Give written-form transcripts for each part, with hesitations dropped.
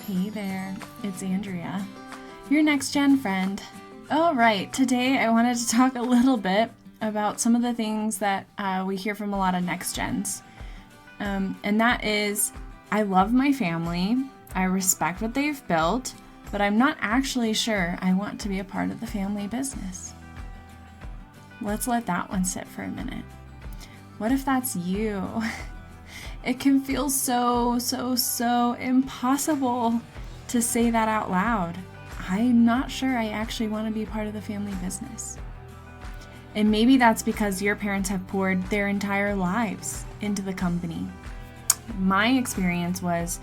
Hey there, it's Andrea, your next gen friend. All right, today I wanted to talk a little bit about some of the things that we hear from a lot of next gens. And that is, I love my family, I respect what they've built, but I'm not actually sure I want to be a part of the family business. Let's let that one sit for a minute. What if that's you? It can feel so impossible to say that out loud. I'm not sure I actually want to be part of the family business. And maybe that's because your parents have poured their entire lives into the company. My experience was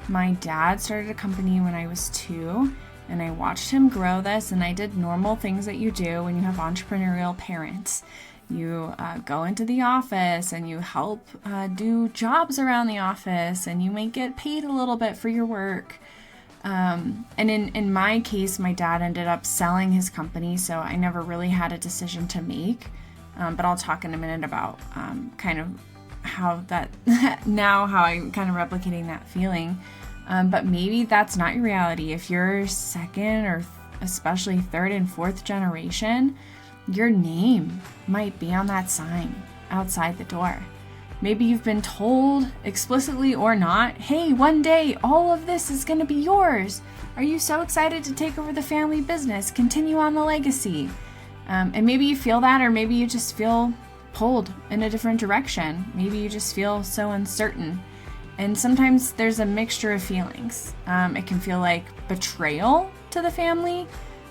my dad started a company when I was 2, and I watched him grow this, and I did normal things that you do when you have entrepreneurial parents. You go into the office and you help do jobs around the office, and you might get paid a little bit for your work. And in my case, my dad ended up selling his company, so I never really had a decision to make. But I'll talk in a minute about kind of how that now how I'm kind of replicating that feeling. But maybe that's not your reality. If you're second or especially third and fourth generation, your name might be on that sign outside the door. Maybe you've been told, explicitly or not, hey, one day all of this is going to be yours. Are you so excited to take over the family business, continue on the legacy? And maybe you feel that, or maybe you just feel pulled in a different direction. Maybe you just feel so uncertain. And sometimes there's a mixture of feelings. It can feel like betrayal to the family.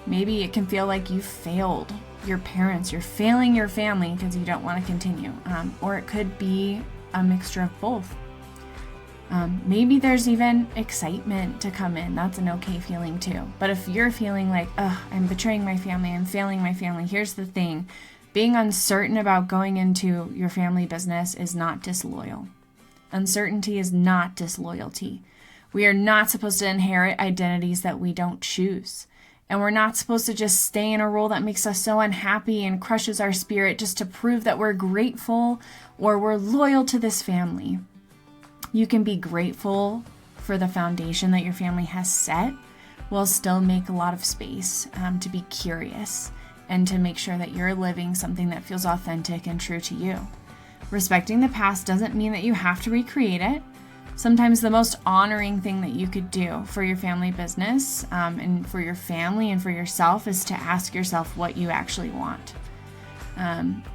Maybe it can feel like you failed your parents, you're failing your family because you don't want to continue. Or it could be a mixture of both. Maybe there's even excitement to come in. That's an okay feeling too. But if you're feeling like, I'm betraying my family, I'm failing my family, here's the thing. Being uncertain about going into your family business is not disloyal. Uncertainty is not disloyalty. We are not supposed to inherit identities that we don't choose. And we're not supposed to just stay in a role that makes us so unhappy and crushes our spirit just to prove that we're grateful or we're loyal to this family. You can be grateful for the foundation that your family has set while still make a lot of space to be curious and to make sure that you're living something that feels authentic and true to you. Respecting the past doesn't mean that you have to recreate it. Sometimes the most honoring thing that you could do for your family business and for your family and for yourself is to ask yourself what you actually want.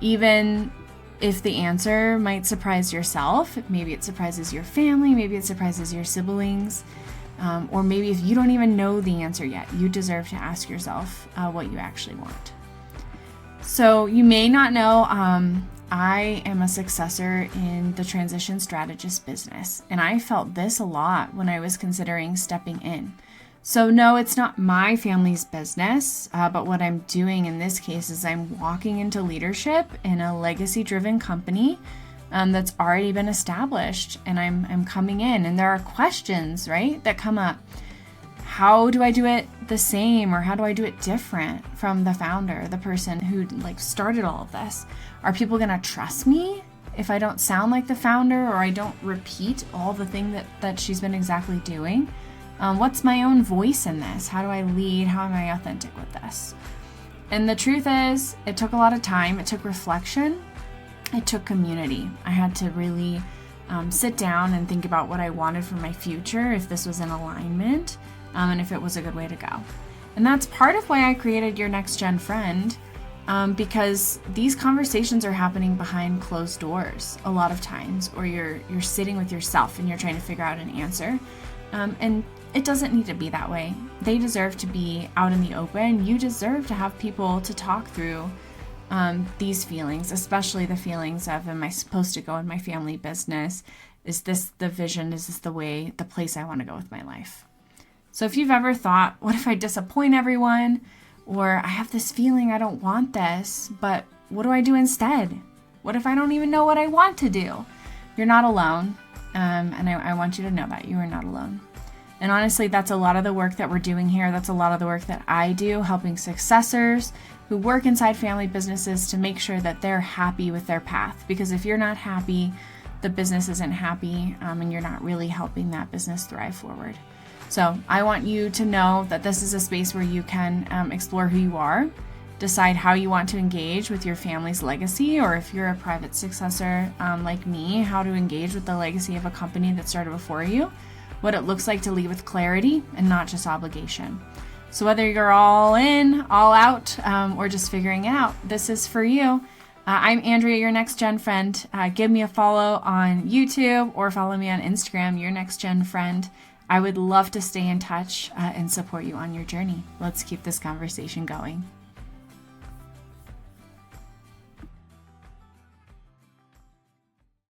Even if the answer might surprise yourself, maybe it surprises your family, maybe it surprises your siblings, or maybe if you don't even know the answer yet, you deserve to ask yourself what you actually want. So you may not know, I am a successor in the transition strategist business, and I felt this a lot when I was considering stepping in. So no, it's not my family's business, but what I'm doing in this case is I'm walking into leadership in a legacy-driven company that's already been established, and I'm coming in, and there are questions, right, that come up. How do I do it the same, or how do I do it different from the founder, the person who started all of this? Are people going to trust me if I don't sound like the founder, or I don't repeat all the thing that she's been exactly doing? What's my own voice in this? How do I lead? How am I authentic with this? And the truth is, it took a lot of time. It took reflection. It took community. I had to really sit down and think about what I wanted for my future, if this was in alignment, and if it was a good way to go. And that's part of why I created Your Next Gen Friend, because these conversations are happening behind closed doors a lot of times, or you're sitting with yourself and you're trying to figure out an answer. And it doesn't need to be that way. They deserve to be out in the open. You deserve to have people to talk through these feelings, especially the feelings of, am I supposed to go in my family business? Is this the vision? Is this the place I want to go with my life? So if you've ever thought, what if I disappoint everyone? Or I have this feeling I don't want this, but what do I do instead? What if I don't even know what I want to do? You're not alone. And I want you to know that you are not alone. And honestly, that's a lot of the work that we're doing here. That's a lot of the work that I do, helping successors who work inside family businesses to make sure that they're happy with their path. Because if you're not happy, the business isn't happy, and you're not really helping that business thrive forward. So I want you to know that this is a space where you can explore who you are, decide how you want to engage with your family's legacy, or if you're a private successor like me, how to engage with the legacy of a company that started before you, what it looks like to lead with clarity and not just obligation. So whether you're all in, all out, or just figuring it out, this is for you. I'm Andrea, your Next Gen Friend. Give me a follow on YouTube or follow me on Instagram, your Next Gen Friend. I would love to stay in touch and support you on your journey. Let's keep this conversation going.